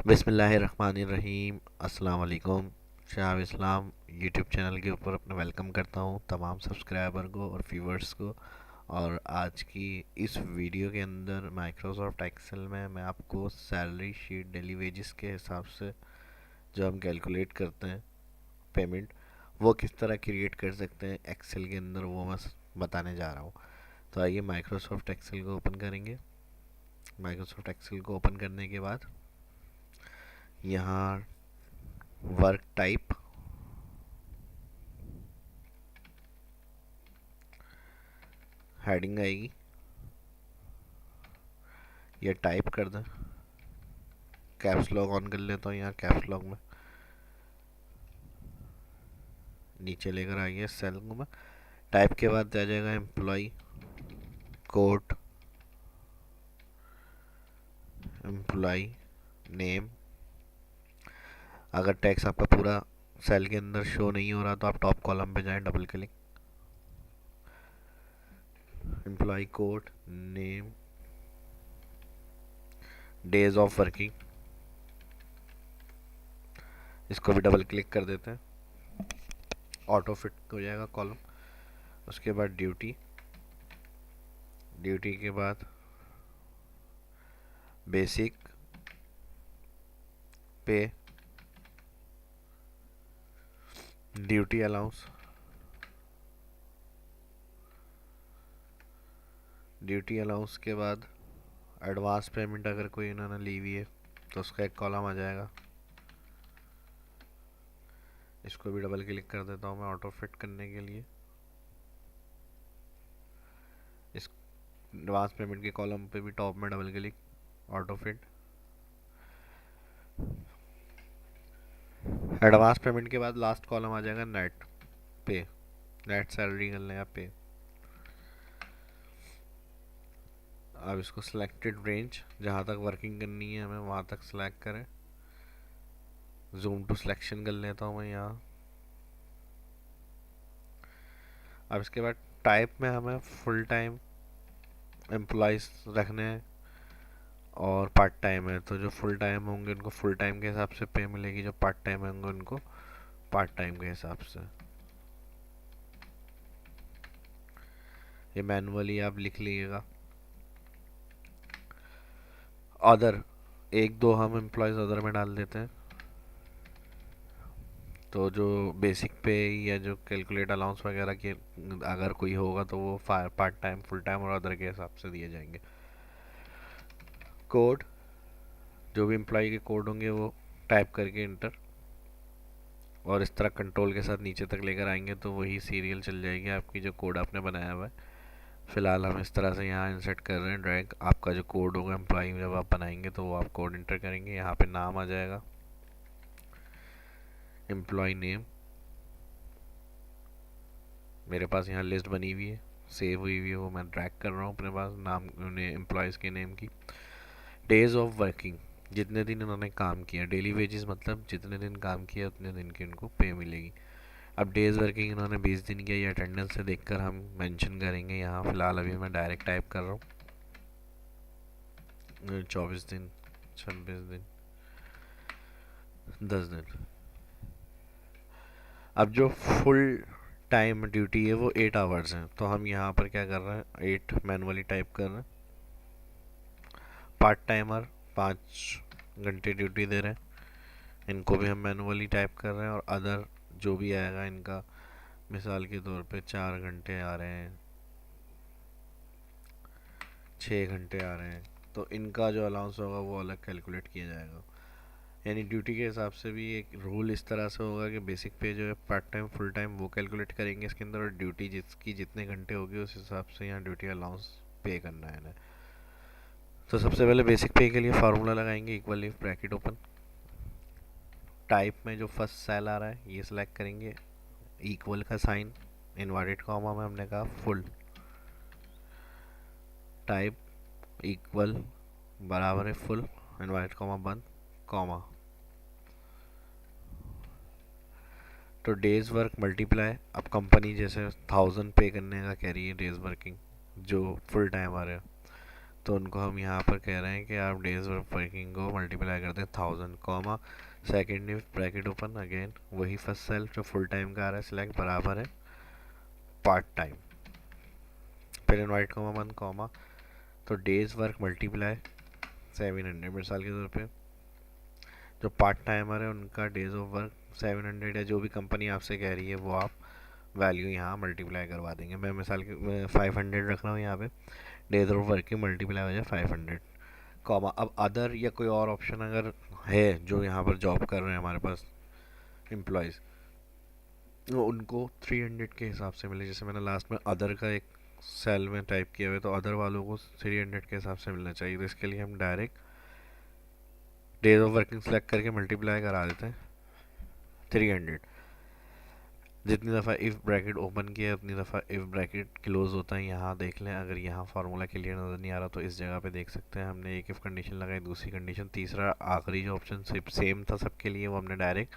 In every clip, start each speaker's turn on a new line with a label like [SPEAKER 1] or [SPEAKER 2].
[SPEAKER 1] बिस्मिल्लाहिर्रहमानिर्रहीम। अस्सलाम वालेकुम। शाह इस्लाम यूट्यूब चैनल के ऊपर अपना वेलकम करता हूँ तमाम सब्सक्राइबर को और व्यूवर्स को। और आज की इस वीडियो के अंदर माइक्रोसॉफ्ट एक्सेल में मैं आपको सैलरी शीट डेली वेजेस के हिसाब से जो हम कैलकुलेट करते हैं पेमेंट, वो किस तरह क्रिएट कर सकते हैं एक्सेल के अंदर, वो मैं बताने जा रहा हूँ। तो आइए माइक्रोसॉफ्ट एक्सेल को ओपन करेंगे। माइक्रोसॉफ्ट एक्सेल को ओपन करने के बाद यहाँ वर्क टाइप, हेडिंग आएगी, ये टाइप कर दें। कैप्स लॉक ऑन कर लेता हूँ यहाँ कैप्स लॉक में, नीचे लेकर आइए सेल को मैं। टाइप के बाद आ जाएगा एम्प्लॉय कोड, एम्प्लॉय नेम। अगर टैक्स आपका पूरा सेल के अंदर शो नहीं हो रहा तो आप टॉप कॉलम पे जाएं, double click, employ code, name, days of working, इसको भी डबल क्लिक कर देते हैं, ऑटो फिट हो जाएगा कॉलम। उसके बाद ड्यूटी, ड्यूटी के बाद बेसिक पे, ड्यूटी अलाउंस, ड्यूटी अलाउंस के बाद एडवांस पेमेंट अगर कोई इन्होंने ली हुई है तो उसका एक कॉलम आ जाएगा। इसको भी डबल क्लिक कर देता हूँ मैं ऑटो फिट करने के लिए। इस एडवांस पेमेंट के कॉलम पे भी टॉप में double click, auto fit. Advance payment के बाद लास्ट कॉलम आ जाएगा नेट पे, नेट सैलरी कर लें या पे। अब इसको सिलेक्टेड रेंज, जहाँ तक वर्किंग करनी है हमें वहाँ तक सिलेक्ट करें। जूम टू सिलेक्शन कर लेता हूँ मैं यहाँ। अब इसके बाद टाइप में हमें फुल टाइम एम्प्लॉयज़ रखने हैं और पार्ट टाइम है, तो जो फुल टाइम होंगे उनको फुल टाइम के हिसाब से पे मिलेगी, जो पार्ट टाइम होंगे उनको पार्ट टाइम के हिसाब से। ये मैनुअली आप लिख लीजिएगा। अदर, एक दो हम एम्प्लॉयज़ अदर में डाल देते हैं, तो जो बेसिक पे या जो कैलकुलेट अलाउंस वगैरह के अगर कोई होगा तो वो पार्ट टाइम, फुल टाइम और अदर के हिसाब से दिए जाएंगे। कोड, जो भी एम्प्लॉय के कोड होंगे वो टाइप करके इंटर, और इस तरह कंट्रोल के साथ नीचे तक लेकर आएंगे तो वही सीरियल चल जाएगी आपकी जो कोड आपने बनाया हुआ है। फिलहाल हम इस तरह से यहाँ इंसर्ट कर रहे हैं ड्रैग। आपका जो कोड होगा एम्प्लॉय जब आप बनाएंगे तो वो आप कोड इंटर करेंगे, यहाँ पे नाम आ जाएगा, एम्प्लॉय नेम। मेरे पास यहाँ लिस्ट बनी हुई है, सेव हुई हुई है, वो मैं ड्रैग कर रहा हूँ अपने पास नाम, उन्हें एम्प्लॉयज़ के नेम की। डेज ऑफ वर्किंग, जितने दिन इन्होंने काम किया, डेली वेजेस मतलब जितने दिन काम किया उतने दिन की उनको पे मिलेगी। अब डेज वर्किंग इन्होंने 20 दिन किया, ये अटेंडेंस से देखकर हम मेंशन करेंगे यहाँ। फ़िलहाल अभी मैं डायरेक्ट टाइप कर रहा हूँ 24 दिन, 26 दिन, 10 दिन। अब जो फुल टाइम ड्यूटी है वो 8 आवर्स हैं, तो हम यहाँ पर क्या कर रहे हैं, 8 मैनुअली टाइप कर रहे हैं। पार्ट टाइमर 5 घंटे ड्यूटी दे रहे हैं, इनको भी हम मैनुअली टाइप कर रहे हैं। और अदर जो भी आएगा इनका, मिसाल के तौर पे 4 घंटे आ रहे हैं, 6 घंटे आ रहे हैं, तो इनका जो अलाउंस होगा वो अलग कैलकुलेट किया जाएगा। यानी ड्यूटी के हिसाब से भी एक रूल इस तरह से होगा कि बेसिक पे जो है पार्ट टाइम फुल टाइम वो कैलकुलेट करेंगे इसके अंदर, और ड्यूटी जिसकी जितने घंटे होगी उस हिसाब से यहाँ ड्यूटी अलाउंस पे करना है ना। तो सबसे पहले बेसिक पे के लिए फार्मूला लगाएंगे, equal if bracket open, type में जो फर्स्ट सेल आ रहा है ये सिलेक्ट करेंगे, इक्वल का साइन, इनवर्टेड कॉमा में हमने कहा फुल, टाइप इक्वल बराबर है फुल, इनवर्टेड कॉमा बंद, कॉमा। तो डेज वर्क मल्टीप्लाई, अब कंपनी जैसे 1000 पे करने का कह रही है डेज वर्किंग जो फुल टाइम आ रहे हैं, तो उनको हम यहाँ पर कह रहे हैं कि आप डेज ऑफ वर्किंग को मल्टीप्लाई करते हैं 1000 comma second if bracket open again वही फर्स्ट सेल जो फुल टाइम का आ रहा है सिलेक्ट बराबर है पार्ट टाइम, फिर इनवाइट कॉमा 1 कॉमा तो डेज वर्क मल्टीप्लाई 700 मिसाल के तौर पे जो पार्ट टाइमर है उनका डेज ऑफ वर्क 700 है, जो भी कंपनी आपसे कह रही है वो आप वैल्यू यहाँ मल्टीप्लाई करवा देंगे। मैं मिसाल के 500 रख रहा हूँ यहाँ पे, डेज ऑफ वर्क की मल्टीप्लाई हो जाए 500 कॉमा। अब अदर या कोई और ऑप्शन अगर है जो यहाँ पर जॉब कर रहे हैं हमारे पास एम्प्लॉयज़, तो उनको 300 के हिसाब से मिले। जैसे मैंने लास्ट में अदर का एक सेल में टाइप किया हुआ है तो अदर वालों को 300 के हिसाब से मिलना चाहिए। तो इसके लिए हम direct days of working select करके मल्टीप्लाई करा देते हैं 300। जितनी दफ़ा इफ़ ब्रैकेट ओपन किया उतनी दफ़ा इफ़ ब्रैकेट क्लोज होता है। यहाँ देख लें, अगर यहाँ फार्मूला क्लियर नज़र नहीं आ रहा तो इस जगह पे देख सकते हैं हमने एक इफ़ कंडीशन लगाई, दूसरी कंडीशन, तीसरा आखिरी जो ऑप्शन सिर्फ सेम था सबके लिए वो हमने डायरेक्ट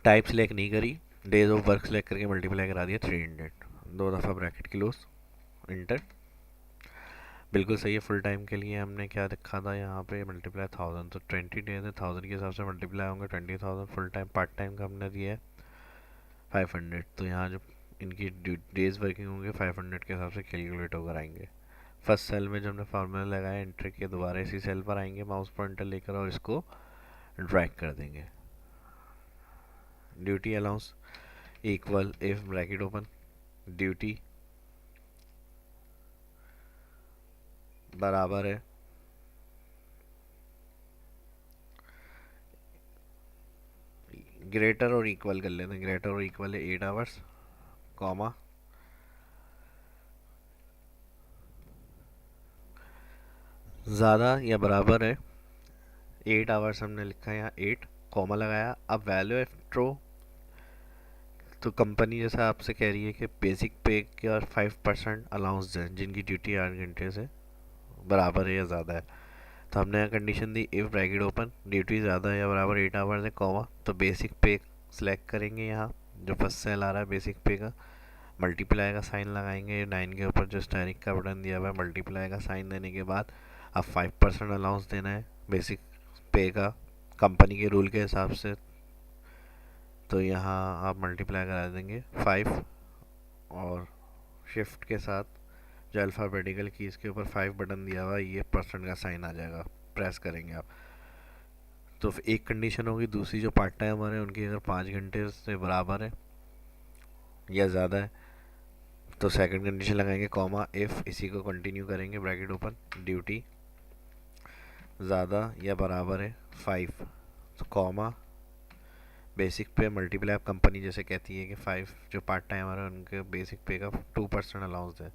[SPEAKER 1] टाइप सेलेक्ट नहीं करी, डेज ऑफ वर्क सेलेक्ट करके मल्टीप्लाई करा दिया 300। दो दफ़ा ब्रैकेट क्लोज, इंटर, बिल्कुल सही है। फुल टाइम के लिए हमने क्या लिखा था यहाँ पे मल्टीप्लाई 1000, तो 20 डेज है 1000 के हिसाब से मल्टीप्लाई होंगे 20,000। फुल टाइम पार्ट टाइम का हमने दिया है 500, तो यहाँ जो इनकी डेज वर्किंग होंगे 500 के हिसाब से कैलकुलेट होकर आएंगे। फर्स्ट सेल में जो हमने फार्मूला लगाया एंटर किया, दोबारा इसी सेल पर आएंगे माउस पॉइंटर लेकर और इसको ड्रैग कर देंगे। Duty allowance equal if bracket open duty बराबर है ग्रेटर और इक्वल कर लेते हैं, ग्रेटर और इक्वल है 8 आवर्स कॉमा ज़्यादा या बराबर है 8 आवर्स हमने लिखा है यहाँ 8 कॉमा लगाया। अब वैल्यू ऑफ ट्रो, तो कंपनी जैसे आपसे कह रही है कि बेसिक पे के और 5% अलाउंस दें जिनकी ड्यूटी 8 घंटे से बराबर है या ज़्यादा है। तो हमने यहाँ condition the if bracket open duty ज़्यादा है या बराबर 8 आवर्स है कॉमा, तो बेसिक पे सेलेक्ट करेंगे, यहाँ जो फर्स्ट सेल आ रहा है बेसिक पे का, मल्टीप्लाई का साइन लगाएंगे 9 के ऊपर जो स्टैरिक का बटन दिया हुआ है, मल्टीप्लाई का साइन देने के बाद अब 5% अलाउंस देना है बेसिक पे का कंपनी के रूल के हिसाब से। तो यहाँ आप मल्टीप्लाई करा देंगे 5 और शिफ्ट के साथ जो अल्फ़ाबेटिकल की इसके ऊपर 5 बटन दिया हुआ है ये परसेंट का साइन आ जाएगा, प्रेस करेंगे आप। तो एक कंडीशन होगी, दूसरी जो पार्ट टाइम है उनकी अगर 5 घंटे से बराबर है या ज़्यादा है तो सेकंड कंडीशन लगाएंगे कॉमा इफ़, इसी को कंटिन्यू करेंगे ब्रैकेट ओपन ड्यूटी ज़्यादा या बराबर है 5 तो कॉमा बेसिक पे मल्टीप्लाई। आप कंपनी जैसे कहती है कि 5 जो पार्ट टाइमर है उनके बेसिक पे का 2% अलाउंस दें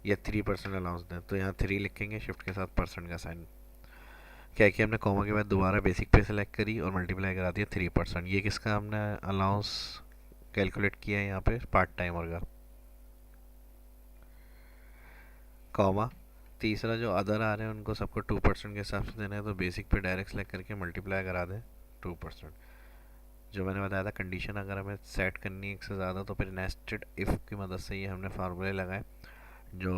[SPEAKER 1] या 3% अलाउंस दें, तो यहाँ 3 लिखेंगे शिफ्ट के साथ परसेंट का साइन। क्या किया हमने कॉमा के बाद दोबारा बेसिक पे सेलेक्ट करी और मल्टीप्लाई करा दिया 3%। ये किसका हमने अलाउंस कैलकुलेट किया है यहाँ पे पार्ट टाइमर का कॉमा। तीसरा जो अदर आ रहे हैं उनको सबको 2% के हिसाब से देना है, तो बेसिक पे डायरेक्ट सेलेक्ट करके मल्टीप्लाई करा दें 2%। जो मैंने बताया था कंडीशन अगर हमें सेट करनी है एक से ज़्यादा तो फिर नेस्टेड इफ़ की मदद से ये हमने फार्मूले लगाए। जो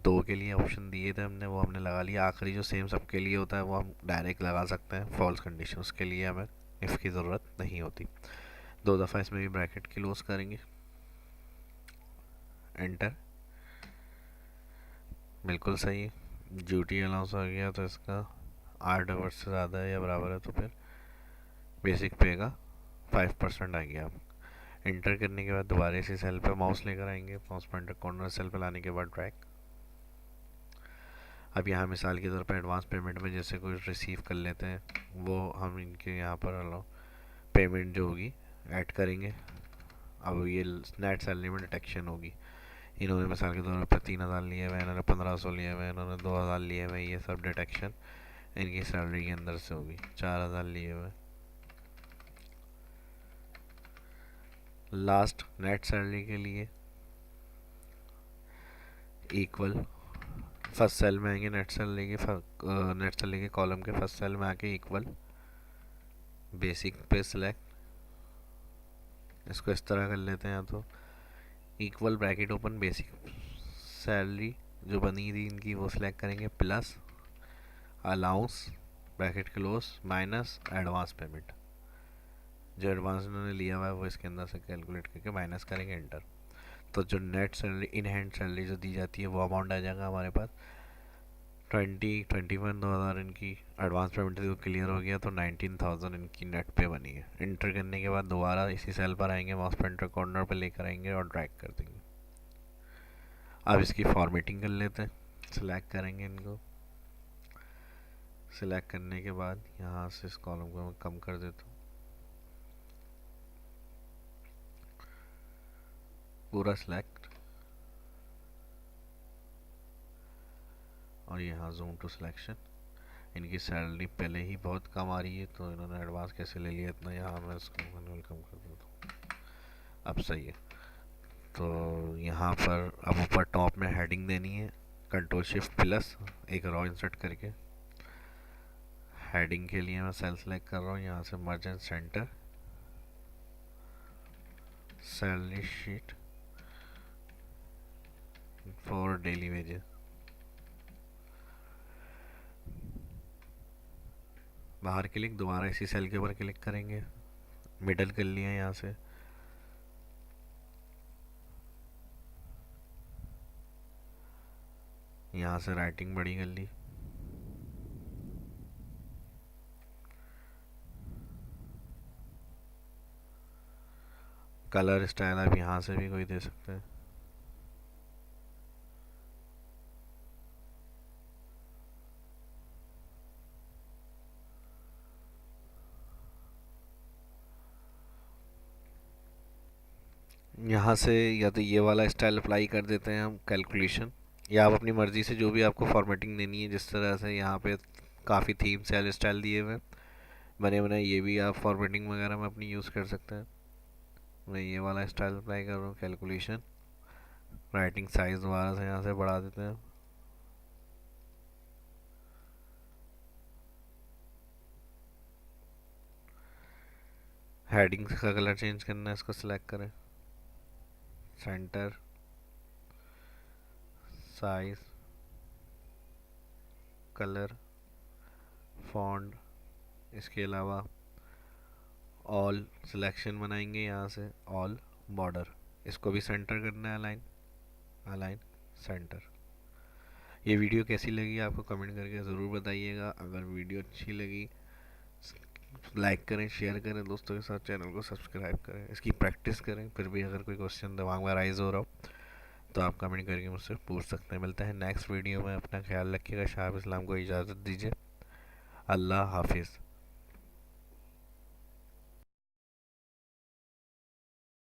[SPEAKER 1] 2 के लिए ऑप्शन दिए थे हमने वो हमने लगा लिया, आखिरी जो सेम सबके लिए होता है वो हम डायरेक्ट लगा सकते हैं फॉल्स कंडीशन, उसके लिए हमें इफ़ की ज़रूरत नहीं होती। 2 दफ़ा इसमें भी ब्रैकेट क्लोज करेंगे, एंटर, बिल्कुल सही। ड्यूटी अलाउंस आ गया तो इसका 8 आवर्स से ज़्यादा है या बराबर है तो फिर बेसिक पे का 5% आ गया। इंटर करने के बाद दोबारा इसी सेल पे माउस लेकर आएंगे, माउस पॉइंटर कॉर्नर सेल पे लाने के बाद ड्रैग। अब यहाँ मिसाल के तौर पर एडवांस पेमेंट में जैसे कोई रिसीव कर लेते हैं वो हम इनके यहाँ पर पेमेंट जो होगी ऐड करेंगे। अब ये नेट सैलरी में डिटेक्शन होगी, इन्होंने मिसाल के तौर पर 3,000 लिए हुए, इन्होंने 1,500 लिए हुए, इन्होंने 2,000 लिए हुए, ये सब डिटेक्शन इनकी सैलरी के अंदर से होगी। 4,000 लिए हुए, लास्ट नेट सैलरी के लिए इक्वल फर्स्ट सेल में आएंगे, नेट सैलरी के कॉलम के फर्स्ट सेल में आके इक्वल बेसिक पे सिलेक्ट, इसको इस तरह कर लेते हैं, तो equal bracket open basic salary जो बनी थी इनकी वो सिलेक्ट करेंगे, plus allowance bracket close minus advance payment. जो एडवांस उन्होंने लिया हुआ है वो इसके अंदर से कैलकुलेट करके माइनस करेंगे, एंटर। तो जो net salary, in hand salary जो दी जाती है वो अमाउंट आ जाएगा हमारे पास 21 2000 इनकी एडवांस पेमेंट थी, वो क्लियर हो गया। तो 19,000 इनकी नेट पे बनी है। इंटर करने के बाद दोबारा इसी सेल पर आएंगे, माउस पॉइंटर कॉर्नर पर लेकर आएंगे और ड्रैग कर देंगे। अब इसकी फॉर्मेटिंग कर लेते हैं। सिलेक्ट करेंगे इनको, सिलेक्ट करने के बाद यहाँ से इस कॉलम को मैं कम कर देता हूँ, पूरा सिलेक्ट, और यहाँ जूम टू सिलेक्शन। इनकी सैलरी पहले ही बहुत कम आ रही है तो इन्होंने एडवांस कैसे ले लिया इतना, यहाँ मैं इसको मैनुअल कम कर देता हूँ। अब सही है। तो यहाँ पर अब ऊपर टॉप में हेडिंग देनी है, कंट्रोल शिफ्ट प्लस एक रॉ इंसर्ट करके। हेडिंग के लिए मैं सेल सेलेक्ट कर रहा हूँ, यहाँ से मर्ज and centre, salary sheet for daily wages. बाहर क्लिक, दोबारा इसी सेल के ऊपर क्लिक करेंगे, मिडल कर लिया यहाँ से, यहाँ से राइटिंग बड़ी कर ली, कलर स्टाइल आप यहाँ से भी कोई दे सकते हैं। यहाँ से या तो ये वाला स्टाइल अप्लाई कर देते हैं हम, कैलकुलेशन, या आप अपनी मर्ज़ी से जो भी आपको फॉर्मेटिंग देनी है, जिस तरह से यहाँ पे काफ़ी थीम सेल स्टाइल दिए हुए बने बनाए, ये भी आप फॉर्मेटिंग वगैरह में अपनी यूज़ कर सकते हैं। मैं ये वाला स्टाइल अप्लाई कर रहा हूँ, कैलकुलेशन, राइटिंग साइज़ दोबारा से यहाँ से बढ़ा देते हैं। हेडिंग्स का कलर चेंज करना है, इसको सिलेक्ट करें, सेंटर, साइज, कलर, फॉन्ट, इसके अलावा ऑल सिलेक्शन बनाएंगे, यहाँ से ऑल बॉर्डर, इसको भी सेंटर करना है, अलाइन, अलाइन सेंटर। ये वीडियो कैसी लगी आपको कमेंट करके ज़रूर बताइएगा। अगर वीडियो अच्छी लगी लाइक करें, शेयर करें दोस्तों के साथ, चैनल को सब्सक्राइब करें, इसकी प्रैक्टिस करें। फिर भी अगर कोई क्वेश्चन दिमाग में राइज हो रहा हो तो आप कमेंट करके मुझसे पूछ सकते हैं। मिलते हैं नेक्स्ट वीडियो में, अपना ख्याल रखिएगा। शाह इस्लाम को इजाज़त दीजिए। अल्लाह हाफिज़।